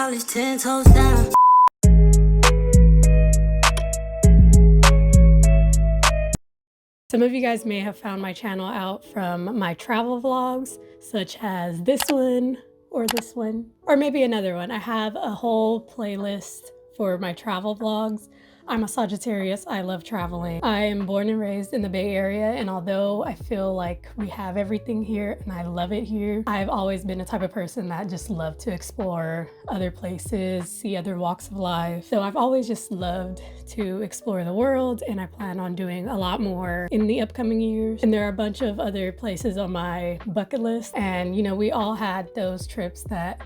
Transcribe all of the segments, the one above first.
college 10 toes down. Some of you guys may have found my channel out from my travel vlogs, such as this one, or maybe another one. I have a whole playlist for my travel vlogs. I'm a Sagittarius. I love traveling. I am born and raised in the Bay Area, and although I feel like we have everything here and I love it here, I've always been a type of person that just loved to explore other places, see other walks of life. So I've always just loved to explore the world, and I plan on doing a lot more in the upcoming years. And there are a bunch of other places on my bucket list, and you know, we all had those trips that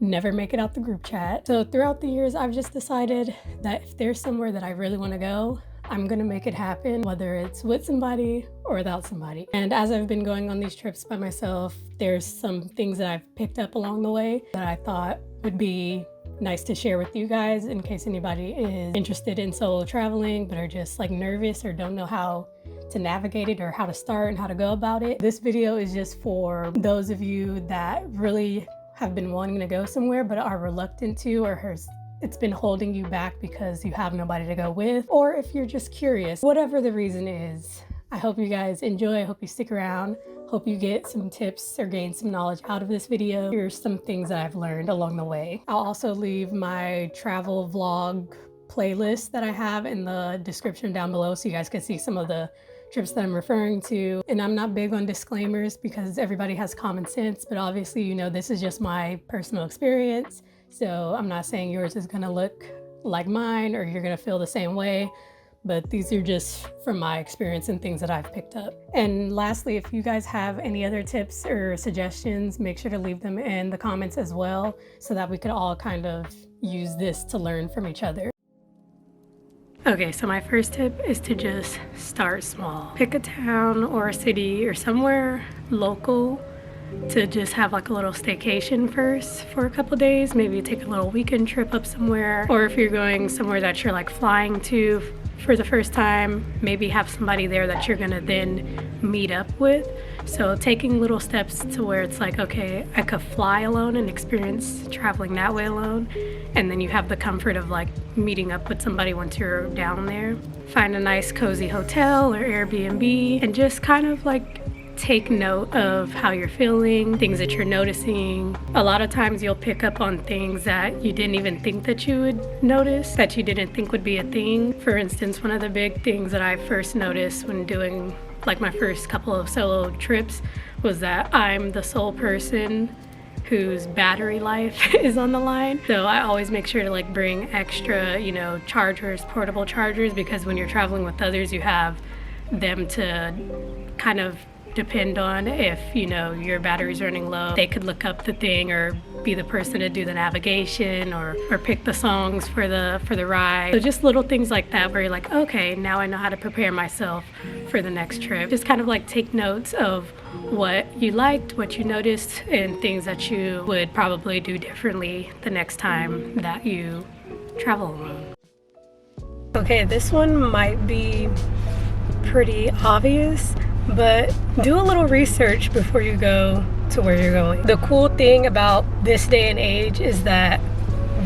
never make it out the group chat. So throughout the years, I've just decided that if there's somewhere that I really want to go, I'm gonna make it happen, whether it's with somebody or without somebody. And as I've been going on these trips by myself, there's some things that I've picked up along the way that I thought would be nice to share with you guys in case anybody is interested in solo traveling but are just like nervous or don't know how to navigate it or how to start and how to go about it. This video is just for those of you that really have been wanting to go somewhere but are reluctant to, or it's been holding you back because you have nobody to go with, or if you're just curious. Whatever the reason is, I hope you guys enjoy. I hope you stick around. Hope you get some tips or gain some knowledge out of this video. Here's some things that I've learned along the way. I'll also leave my travel vlog playlist that I have in the description down below so you guys can see some of the trips that I'm referring to. And I'm not big on disclaimers because everybody has common sense, but obviously, you know, this is just my personal experience. So I'm not saying yours is gonna look like mine or you're gonna feel the same way, but these are just from my experience and things that I've picked up. And lastly, if you guys have any other tips or suggestions, make sure to leave them in the comments as well so that we could all kind of use this to learn from each other. Okay, so my first tip is to just start small. Pick a town or a city or somewhere local to just have like a little staycation first for a couple days. Maybe take a little weekend trip up somewhere. Or if you're going somewhere that you're like flying to for the first time, maybe have somebody there that you're gonna then meet up with. So taking little steps to where it's like, okay, I could fly alone and experience traveling that way alone. And then you have the comfort of like meeting up with somebody once you're down there. Find a nice cozy hotel or Airbnb and just kind of like take note of how you're feeling, things that you're noticing. A lot of times you'll pick up on things that you didn't even think that you would notice, that you didn't think would be a thing. For instance, one of the big things that I first noticed when doing like my first couple of solo trips was that I'm the sole person whose battery life is on the line. So I always make sure to like bring extra, you know, chargers, portable chargers, because when you're traveling with others, you have them to kind of depend on. If you know your battery's running low, they could look up the thing or be the person to do the navigation or pick the songs for the ride. So just little things like that where you're like, okay, now I know how to prepare myself for the next trip. Just kind of like take notes of what you liked, what you noticed, and things that you would probably do differently the next time that you travel alone. Okay, this one might be pretty obvious, but do a little research before you go to where you're going. The cool thing about this day and age is that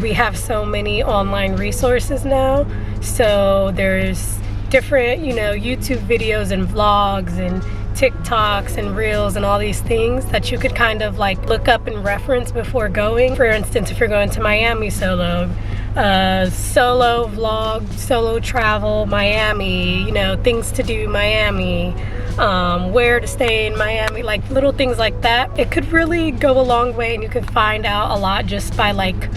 we have so many online resources now. So there's different, you know, YouTube videos and vlogs and TikToks and Reels and all these things that you could kind of like look up and reference before going. For instance, if you're going to Miami solo, solo vlog, solo travel Miami, you know, things to do Miami, where to stay in Miami, like little things like that. It could really go a long way, and you could find out a lot just by like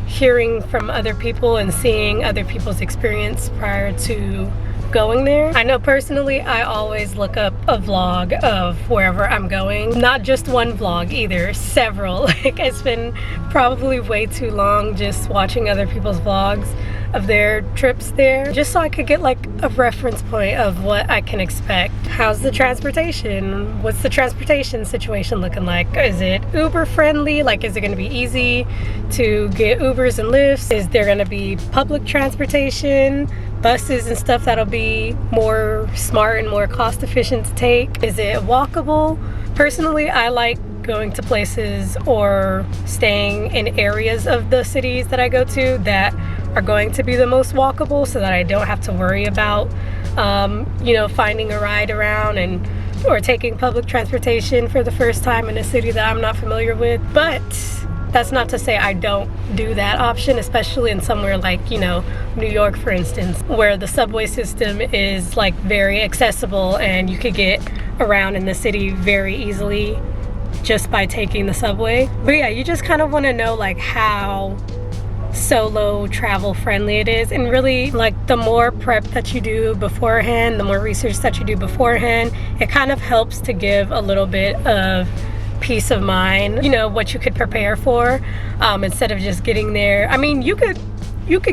hearing from other people and seeing other people's experience prior to going there. I know personally, I always look up a vlog of wherever I'm going. Not just one vlog either, several. Like it's been probably way too long just watching other people's vlogs of their trips there, just so I could get like a reference point of what I can expect. How's the transportation? What's the transportation situation looking like? Is it Uber friendly? Like, is it gonna be easy to get Ubers and Lyfts? Is there gonna be public transportation, buses and stuff that'll be more smart and more cost efficient to take? Is it walkable? Personally, I like going to places or staying in areas of the cities that I go to that are going to be the most walkable, so that I don't have to worry about you know, finding a ride around or taking public transportation for the first time in a city that I'm not familiar with. But that's not to say I don't do that option, especially in somewhere like, you know, New York, for instance, where the subway system is like very accessible and you could get around in the city very easily just by taking the subway. But yeah, you just kind of want to know like how solo travel friendly it is, and really like the more prep that you do beforehand, the more research that you do beforehand, it kind of helps to give a little bit of peace of mind, you know, what you could prepare for, instead of just getting there. I mean, you could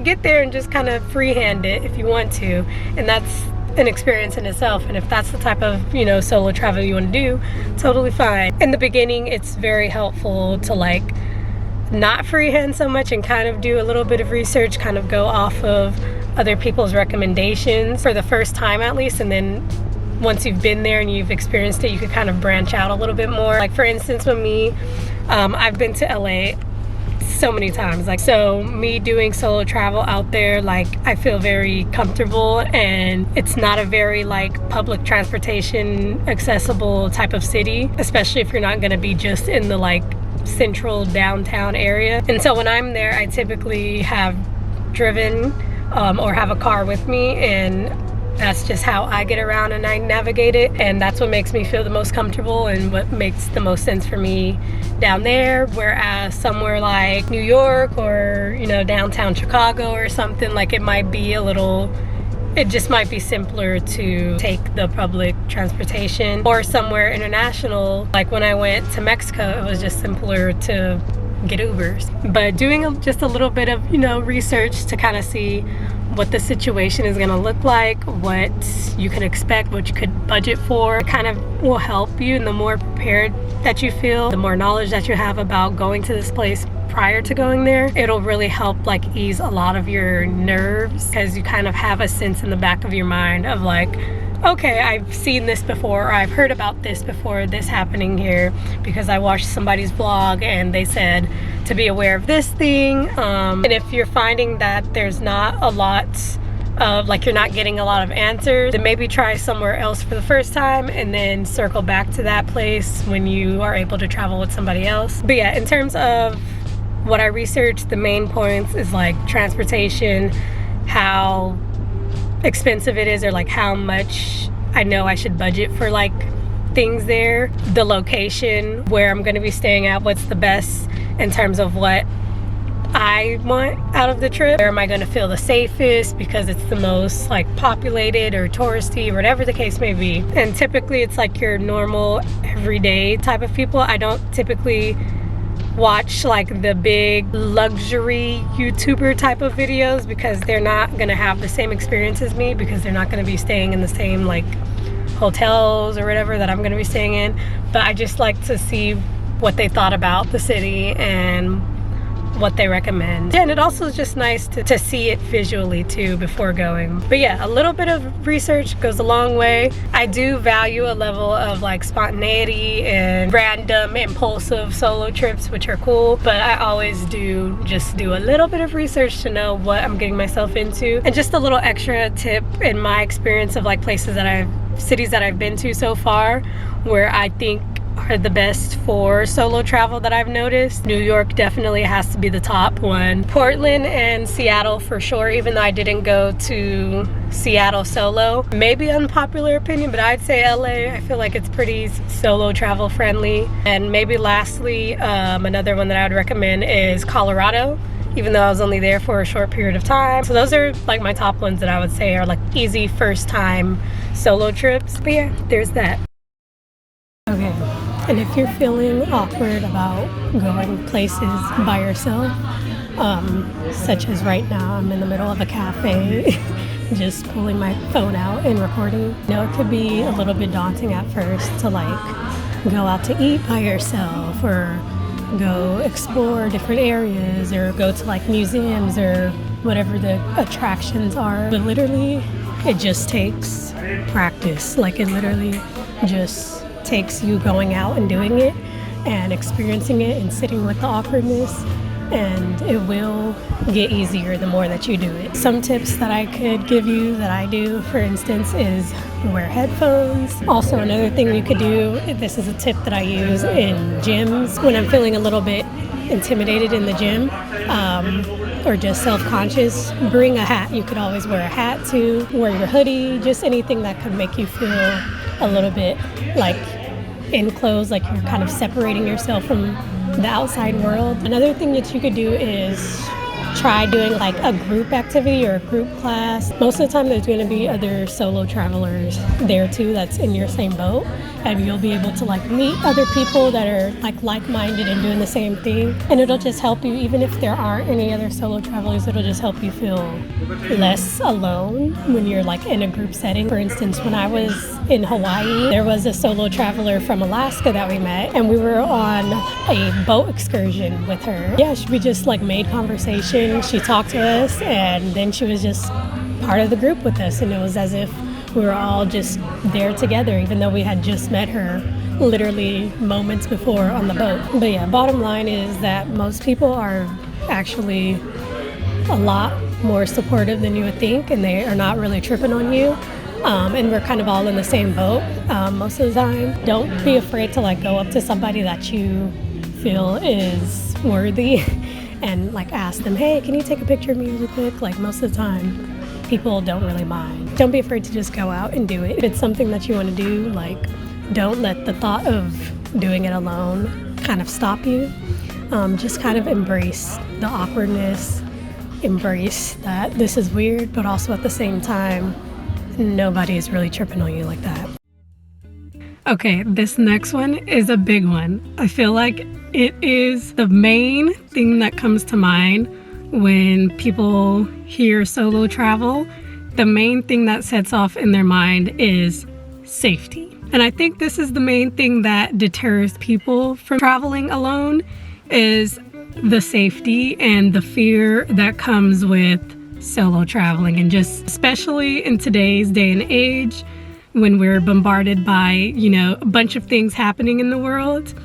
get there and just kind of freehand it if you want to, and that's an experience in itself. And if that's the type of, you know, solo travel you want to do, totally fine. In the beginning, it's very helpful to like not freehand so much and kind of do a little bit of research, kind of go off of other people's recommendations for the first time at least, and then once you've been there and you've experienced it, you could kind of branch out a little bit more. Like for instance, with me, I've been to LA so many times, like, so me doing solo travel out there, like I feel very comfortable, and it's not a very like public transportation accessible type of city, especially if you're not going to be just in the like central downtown area. And so when I'm there, I typically have driven or have a car with me, and that's just how I get around and I navigate it, and that's what makes me feel the most comfortable and what makes the most sense for me down there. Whereas somewhere like New York or, you know, downtown Chicago or something, like it might be a little, it just might be simpler to take the public transportation. Or somewhere international, like when I went to Mexico, it was just simpler to get Ubers. But doing just a little bit of, you know, research to kind of see what the situation is going to look like, what you can expect, what you could budget for, kind of will help you. And the more prepared that you feel, the more knowledge that you have about going to this place prior to going there, it'll really help like ease a lot of your nerves, because you kind of have a sense in the back of your mind of like, okay, I've seen this before, or I've heard about this before, this happening here, because I watched somebody's vlog and they said to be aware of this thing. And if you're finding that there's not a lot of, like, you're not getting a lot of answers, then maybe try somewhere else for the first time and then circle back to that place when you are able to travel with somebody else. But yeah, in terms of what I researched, the main points is like transportation, how expensive it is, or like how much I know I should budget for like things there, the location where I'm going to be staying at, what's the best in terms of what I want out of the trip, where am I going to feel the safest because it's the most like populated or touristy, whatever the case may be. And typically it's like your normal everyday type of people. I don't typically watch like the big luxury YouTuber type of videos, because they're not gonna have the same experience as me, because they're not gonna be staying in the same like hotels or whatever that I'm gonna be staying in. But I just like to see what they thought about the city and what they recommend. And it also is just nice to see it visually too before going. But yeah, a little bit of research goes a long way. I do value a level of like spontaneity and random impulsive solo trips, which are cool, but I always do just do a little bit of research to know what I'm getting myself into. And just a little extra tip in my experience of like cities that I've been to so far, where I think are the best for solo travel that I've noticed. New York definitely has to be the top one. Portland and Seattle for sure, even though I didn't go to Seattle solo. Maybe unpopular opinion, but I'd say LA. I feel like it's pretty solo travel friendly. And maybe lastly, another one that I would recommend is Colorado, even though I was only there for a short period of time. So those are like my top ones that I would say are like easy first time solo trips. But yeah, there's that. Okay. And if you're feeling awkward about going places by yourself, such as right now, I'm in the middle of a cafe, just pulling my phone out and recording. You know, it could be a little bit daunting at first to like go out to eat by yourself, or go explore different areas, or go to like museums or whatever the attractions are. But literally, it just takes practice. Like it literally just takes you going out and doing it, and experiencing it and sitting with the awkwardness, and it will get easier the more that you do it. Some tips that I could give you that I do, for instance, is wear headphones. Also, another thing you could do, this is a tip that I use in gyms when I'm feeling a little bit intimidated in the gym, or just self-conscious, bring a hat. You could always wear a hat too, wear your hoodie, just anything that could make you feel a little bit like enclosed, like you're kind of separating yourself from the outside world. Another thing that you could do is try doing like a group activity or a group class. Most of the time there's going to be other solo travelers there too that's in your same boat, and you'll be able to like meet other people that are like-minded and doing the same thing, and it'll just help you. Even if there aren't any other solo travelers, it'll just help you feel less alone when you're like in a group setting. For instance, when I was in Hawaii, there was a solo traveler from Alaska that we met, and we were on a boat excursion with her. Yeah, we just like made conversation. She talked to us, and then she was just part of the group with us, and it was as if we were all just there together, even though we had just met her literally moments before on the boat. But yeah, bottom line is that most people are actually a lot more supportive than you would think, and they are not really tripping on you. And we're kind of all in the same boat most of the time. Don't be afraid to like go up to somebody that you feel is worthy and like ask them, hey, can you take a picture of me really quick? Like most of the time, people don't really mind. Don't be afraid to just go out and do it. If it's something that you want to do, like don't let the thought of doing it alone kind of stop you. Just kind of embrace the awkwardness, embrace that this is weird, but also at the same time, nobody is really tripping on you like that. Okay, this next one is a big one. I feel like it is the main thing that comes to mind when people hear solo travel. The main thing that sets off in their mind is safety. And I think this is the main thing that deters people from traveling alone, is the safety and the fear that comes with solo traveling. And just especially in today's day and age, when we're bombarded by, you know, a bunch of things happening in the world.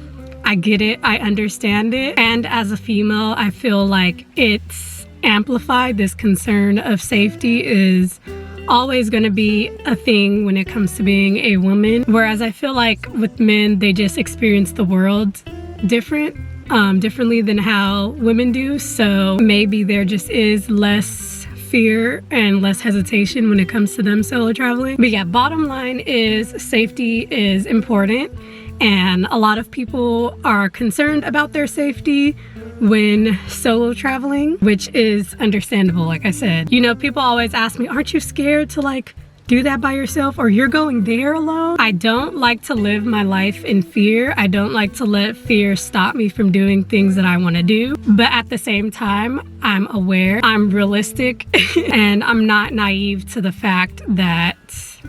I get it, I understand it. And as a female, I feel like it's amplified. This concern of safety is always going to be a thing when it comes to being a woman. Whereas I feel like with men, they just experience the world differently than how women do. So maybe there just is less fear and less hesitation when it comes to them solo traveling. But yeah, bottom line is safety is important, and a lot of people are concerned about their safety when solo traveling, which is understandable. Like I said, you know, people always ask me, aren't you scared to like do that by yourself, or you're going there alone? I don't like to live my life in fear. I don't like to let fear stop me from doing things that I want to do. But at the same time, I'm aware, I'm realistic, and I'm not naive to the fact that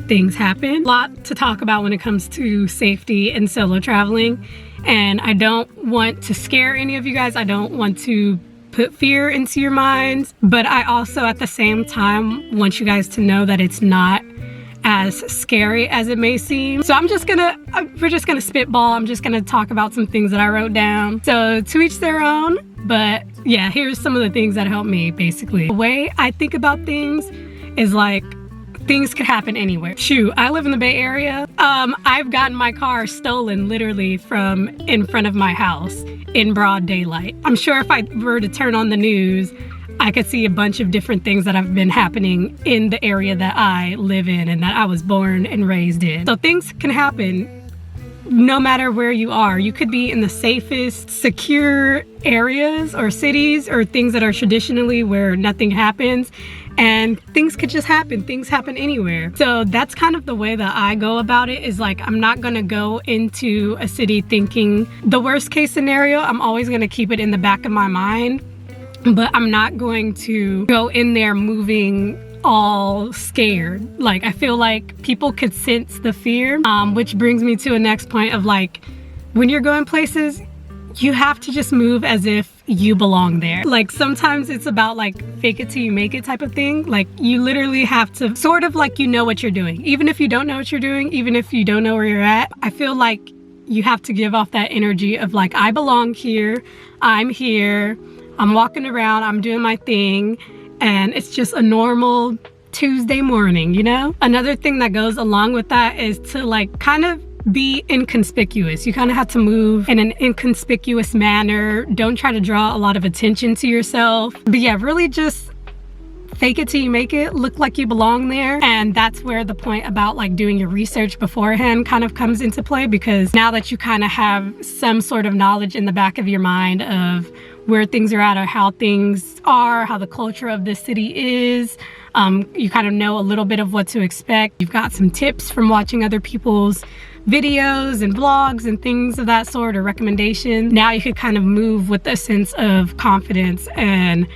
things happen. A lot to talk about when it comes to safety and solo traveling. And I don't want to scare any of you guys. I don't want to put fear into your minds, but I also at the same time want you guys to know that it's not as scary as it may seem. So we're just gonna spitball. I'm just gonna talk about some things that I wrote down. So to each their own, but yeah, here's some of the things that help me basically. The way I think about things is like, things could happen anywhere. Shoot, I live in the Bay Area. I've gotten my car stolen literally from in front of my house in broad daylight. I'm sure if I were to turn on the news, I could see a bunch of different things that have been happening in the area that I live in and that I was born and raised in. So things can happen no matter where you are. You could be in the safest, secure areas or cities or things that are traditionally where nothing happens, and things could just happen. Things happen anywhere. So that's kind of the way that I go about it, is like, I'm not gonna go into a city thinking the worst case scenario. I'm always gonna keep it in the back of my mind, but I'm not going to go in there moving all scared. Like, I feel like people could sense the fear, which brings me to a next point of like, when you're going places, you have to just move as if you belong there. Like, sometimes it's about like fake it till you make it type of thing. Like, you literally have to sort of like, you know what you're doing. Even if you don't know what you're doing, even if you don't know where you're at, I feel like you have to give off that energy of like, I belong here, I'm here, I'm walking around, I'm doing my thing, and it's just a normal Tuesday morning, you know? Another thing that goes along with that is to like kind of be inconspicuous. You kind of have to move in an inconspicuous manner. Don't try to draw a lot of attention to yourself. But yeah, really just fake it till you make it, look like you belong there. And that's where the point about like doing your research beforehand kind of comes into play, because now that you kind of have some sort of knowledge in the back of your mind of where things are at or how things are, how the culture of this city is, you kind of know a little bit of what to expect. You've got some tips from watching other people's videos and vlogs and things of that sort, or recommendations. Now you could kind of move with a sense of confidence and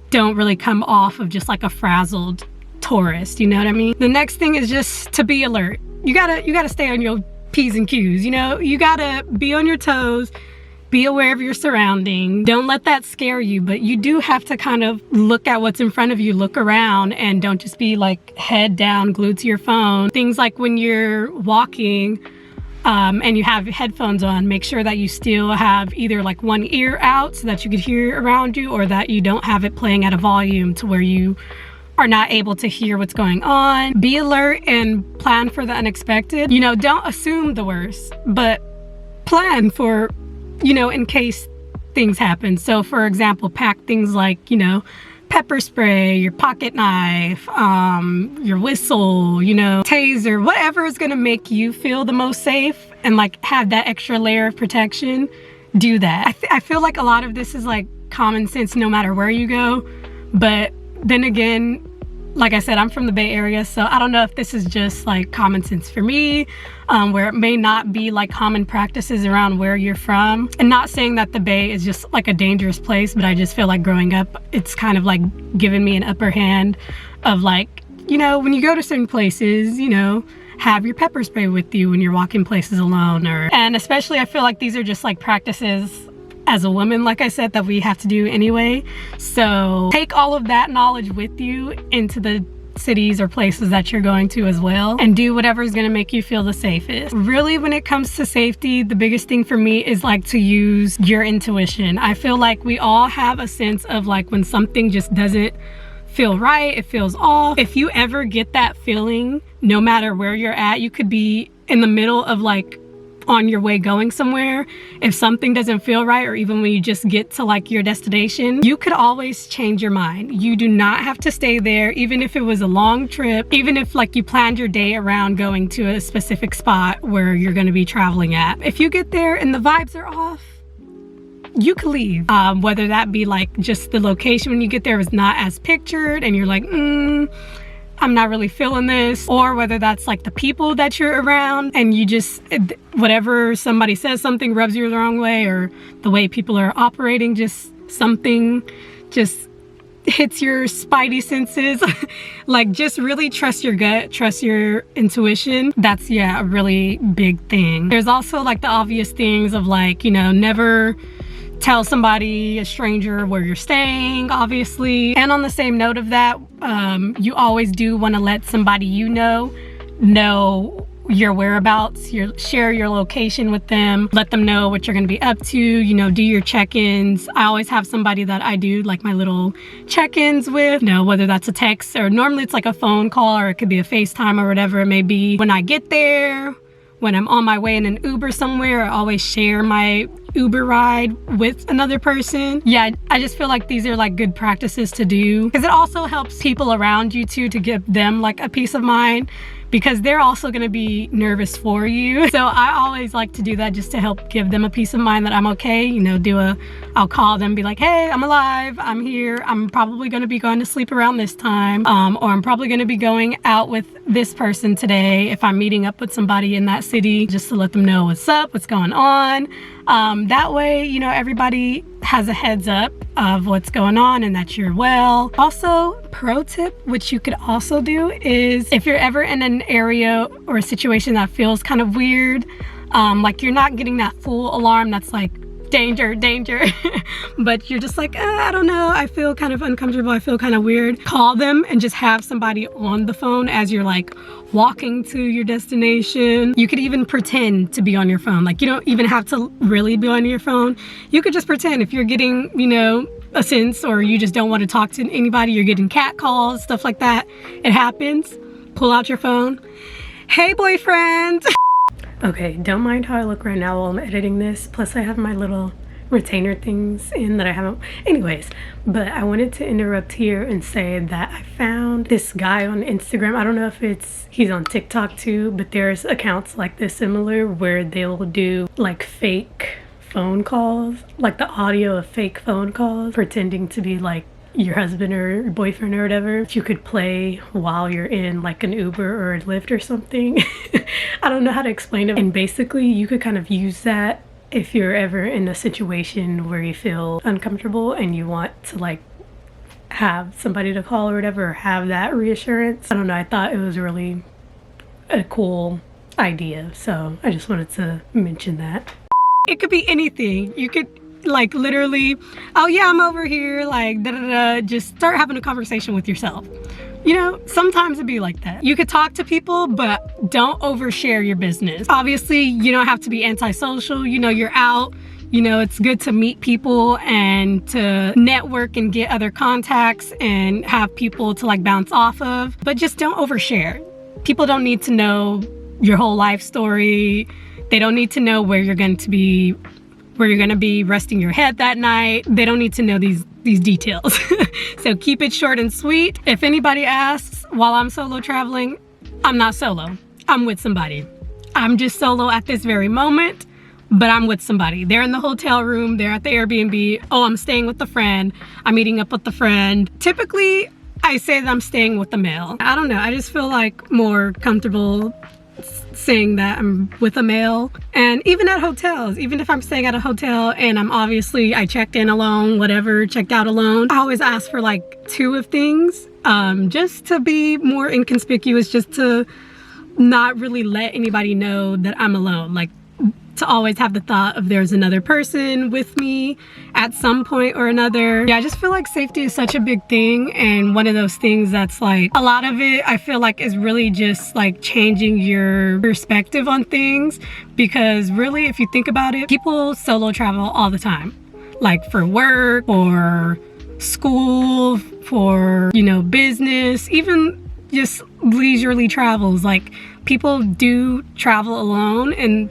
don't really come off of just like a frazzled tourist, you know what I mean? The next thing is just to be alert. You gotta stay on your P's and Q's, you know? You gotta be on your toes, be aware of your surroundings. Don't let that scare you, but you do have to kind of look at what's in front of you, look around, and don't just be like head down, glued to your phone. Things like when you're walking, and you have headphones on, make sure that you still have either like one ear out so that you could hear around you, or that you don't have it playing at a volume to where you are not able to hear what's going on. Be alert and plan for the unexpected. You know, don't assume the worst, but plan for, you know, in case things happen. So for example, pack things like, you know, pepper spray, your pocket knife, your whistle, you know, taser, whatever is gonna make you feel the most safe and like have that extra layer of protection. Do that. I feel like a lot of this is like common sense no matter where you go, but then again, like I said, I'm from the Bay Area, so I don't know if this is just like common sense for me, where it may not be like common practices around where you're from. And not saying that the Bay is just like a dangerous place, but I just feel like growing up, it's kind of like given me an upper hand of like, you know, when you go to certain places, you know, have your pepper spray with you when you're walking places alone, and especially I feel like these are just like practices as a woman, like I said, that we have to do anyway. So take all of that knowledge with you into the cities or places that you're going to as well, and do whatever is going to make you feel the safest. Really, when it comes to safety, the biggest thing for me is like to use your intuition. I feel like we all have a sense of like when something just doesn't feel right, it feels off. If you ever get that feeling, no matter where you're at, you could be in the middle of like on your way going somewhere, if something doesn't feel right, or even when you just get to like your destination, you could always change your mind. You do not have to stay there, even if it was a long trip, even if like you planned your day around going to a specific spot where you're going to be traveling at. If you get there and the vibes are off, you could leave. Whether that be like just the location when you get there is not as pictured and you're like, I'm not really feeling this, or whether that's like the people that you're around and you just, whatever somebody says, something rubs you the wrong way, or the way people are operating, just something just hits your spidey senses. Like just really trust your gut, trust your intuition. That's, yeah, a really big thing. There's also like the obvious things of like, you know, never tell somebody, a stranger, where you're staying, obviously. And on the same note of that, you always do want to let somebody you know your whereabouts, share your location with them, let them know what you're going to be up to, you know, do your check-ins. I always have somebody that I do like my little check-ins with, you know, whether that's a text or normally it's like a phone call, or it could be a FaceTime or whatever it may be. When I get there, when I'm on my way in an Uber somewhere, I always share my Uber ride with another person. Yeah, I just feel like these are like good practices to do, because it also helps people around you too, to give them like a peace of mind, because they're also going to be nervous for you. So I always like to do that just to help give them a peace of mind that I'm okay. You know, I'll call them, be like, hey, I'm alive, I'm here, I'm probably going to be going to sleep around this time, or I'm probably going to be going out with this person today if I'm meeting up with somebody in that city, just to let them know what's up, what's going on. That way, you know, everybody has a heads up of what's going on and that you're well. Also, pro tip, which you could also do, is if you're ever in an area or a situation that feels kind of weird, like you're not getting that full alarm that's like danger, danger. But you're just like, I don't know, I feel kind of uncomfortable, I feel kind of weird. Call them and just have somebody on the phone as you're like walking to your destination. You could even pretend to be on your phone. Like, you don't even have to really be on your phone. You could just pretend if you're getting, you know, a sense, or you just don't want to talk to anybody, you're getting cat calls, stuff like that. It happens. Pull out your phone. Hey, boyfriend. Okay, don't mind how I look right now while I'm editing this. Plus I have my little retainer things in that I haven't. Anyways, but I wanted to interrupt here and say that I found this guy on Instagram. I don't know if he's on TikTok too, but there's accounts like this similar where they'll do like fake phone calls, like the audio of fake phone calls, pretending to be like your husband or your boyfriend or whatever. You could play while you're in like an Uber or a Lyft or something. I don't know how to explain it. And basically you could kind of use that if you're ever in a situation where you feel uncomfortable and you want to like have somebody to call or whatever, or have that reassurance. I don't know, I thought it was really a cool idea, so I just wanted to mention that. It could be anything. You could like literally, oh yeah, I'm over here, like da da da, just start having a conversation with yourself. You know, sometimes it'd be like that. You could talk to people, but don't overshare your business. Obviously, you don't have to be antisocial. You know, you're out, you know, it's good to meet people and to network and get other contacts and have people to like bounce off of, but just don't overshare. People don't need to know your whole life story. They don't need to know where you're going to be resting your head that night. They don't need to know these details. So keep it short and sweet. If anybody asks while I'm solo traveling, I'm not solo. I'm with somebody. I'm just solo at this very moment, but I'm with somebody. They're in the hotel room, they're at the Airbnb. Oh, I'm staying with a friend. I'm meeting up with a friend. Typically, I say that I'm staying with a male. I don't know, I just feel like more comfortable saying that I'm with a male. And even at hotels, even if I'm staying at a hotel and I checked in alone, whatever, checked out alone, I always ask for like 2 of things, just to be more inconspicuous, just to not really let anybody know that I'm alone. Like, to always have the thought of there's another person with me at some point or another. Yeah, I just feel like safety is such a big thing, and one of those things that's like, a lot of it I feel like is really just like changing your perspective on things, because really if you think about it, people solo travel all the time, like for work or school, for, you know, business, even just leisurely travels. Like, people do travel alone, and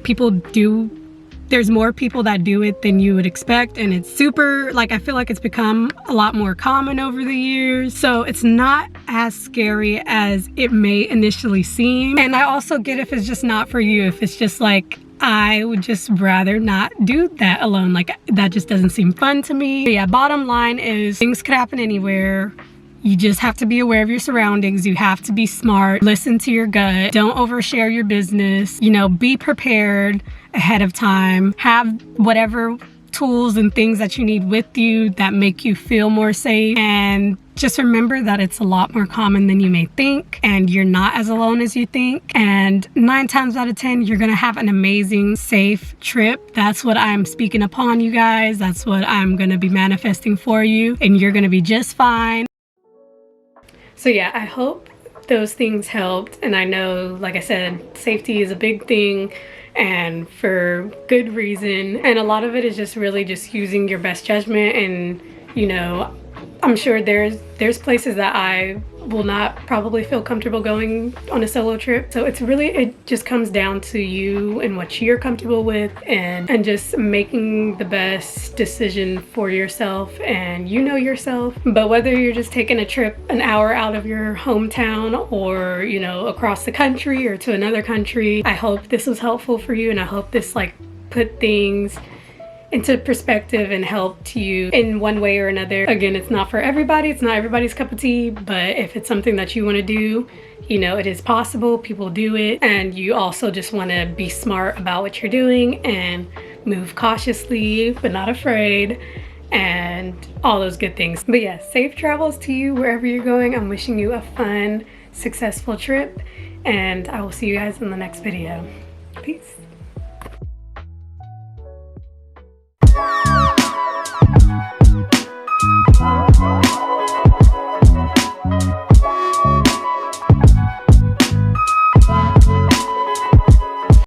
there's more people that do it than you would expect, and it's super, like, I feel like it's become a lot more common over the years, so it's not as scary as it may initially seem. And I also get if it's just not for you, if it's just like, I would just rather not do that alone, like that just doesn't seem fun to me. But yeah, bottom line is things could happen anywhere. You just have to be aware of your surroundings. You have to be smart. Listen to your gut. Don't overshare your business. You know, be prepared ahead of time. Have whatever tools and things that you need with you that make you feel more safe. And just remember that it's a lot more common than you may think, and you're not as alone as you think. And 9 times out of 10, you're gonna have an amazing, safe trip. That's what I'm speaking upon, you guys. That's what I'm gonna be manifesting for you, and you're gonna be just fine. So yeah, I hope those things helped. And I know, like I said, safety is a big thing, and for good reason. And a lot of it is just really just using your best judgment. And, you know, I'm sure there's places that I will not probably feel comfortable going on a solo trip. So it just comes down to you and what you're comfortable with, and just making the best decision for yourself, and you know yourself. But whether you're just taking a trip an hour out of your hometown, or, you know, across the country or to another country, I hope this was helpful for you, and I hope this like put things into perspective and helped you in one way or another. Again, it's not for everybody, it's not everybody's cup of tea, but if it's something that you want to do, you know, it is possible, people do it, and you also just want to be smart about what you're doing and move cautiously but not afraid, and all those good things. But yeah, safe travels to you wherever you're going. I'm wishing you a fun, successful trip, and I will see you guys in the next video. Peace.